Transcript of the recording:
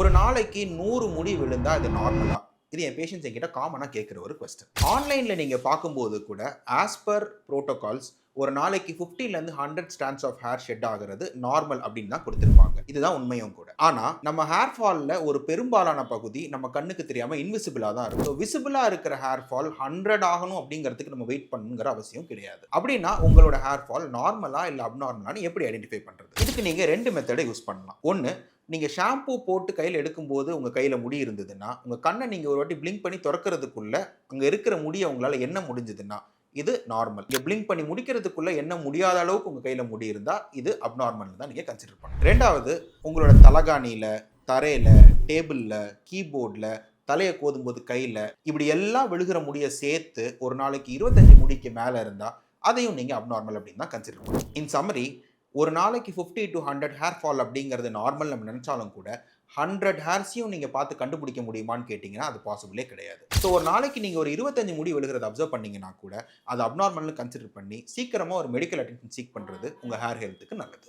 ஒரு நாளைக்கு 100 முடி விழுந்தா அது நார்மலா? இது என் பேஷண்ட்ஸ் என்கிட்ட காமனா கேட்கிற ஒரு கொஸ்டின். ஆன்லைன்ல நீங்க பார்க்கும்போது கூட ஆஸ் பர் புரோட்டோகால்ஸ் ஒரு நாளைக்கு 50ல இருந்து 100 ஸ்ட்ராண்ட்ஸ் ஆஃப் ஹேர் ஷெட் ஆகிறது நார்மல் அப்படின்னு தான் கொடுத்திருப்பாங்க. இதுதான் உண்மையும் கூட. ஆனா நம்ம ஹேர் ஃபால்ல ஒரு பெரும்பாலான பகுதி நம்ம கண்ணுக்கு தெரியாம இன்விசிபிளா தான் இருக்கும். விசிபிளா இருக்கிற ஹேர் ஃபால் 100 ஆகணும் அப்படிங்கிறதுக்கு நம்ம வெயிட் பண்ணுங்கிற அவசியம் கிடையாது. அப்படின்னா உங்களோட ஹேர் ஃபால் நார்மலா இல்ல அப்நார்மலான்னு எப்படி ஐடென்டிஃபை பண்றது? இதுக்கு நீங்க 2 மெத்தடை யூஸ் பண்ணலாம். ஒன்னு, நீங்க ஷாம்பு போட்டு கையில எடுக்கும்போது உங்க கையில முடி இருந்ததுன்னா உங்க கண்ணை நீங்க ஒரு வாட்டி பிளிங்க் பண்ணி திறக்கிறதுக்குள்ள அங்க இருக்கிற முடியை உங்களால என்ன முடிஞ்சதுன்னா இது நார்மல். நீங்க பிளிங்க் பண்ணி முடிக்கிறதுக்குள்ள என்ன முடியாத அளவுக்கு உங்க கையில முடி இருந்தா இது அப்நார்மல் தான் நீங்க கன்சிடர் பண்ணணும். ரெண்டாவது, உங்களோட தலகாணியில, தரையில, டேபிள்ல, கீபோர்ட்ல, தலையை கோதும்போது கையில இப்படி எல்லாம் விழுகிற முடியை சேர்த்து ஒரு நாளைக்கு 25 முடிக்கு மேல இருந்தா அதையும் நீங்க அப்நார்மல் அப்படின்னு தான் கன்சிடர் பண்ணணும். இன் சம்மரி, ஒரு நாளைக்கு 50 to 100 ஹேர் ஃபால் அப்படிங்கிறது நார்மல் நம்ம நினைச்சாலும் கூட 100 ஹேர்ஸையும் நீங்க பார்த்து கண்டுபிடிக்க முடியுமான்னு கேட்டீங்கன்னா அது பாசிபிளே கிடையாது. ஸோ ஒரு நாளைக்கு நீங்க ஒரு 25 முடி விழுகிறத அப்சர்வ் பண்ணீங்கன்னா கூட அது அப்நார்மல்னு கன்சிடர் பண்ணி சீக்கிரமா ஒரு மெடிக்கல் அட்டென்ஷன் சீக் பண்றது உங்க ஹேர் ஹெல்த்துக்கு நல்லது.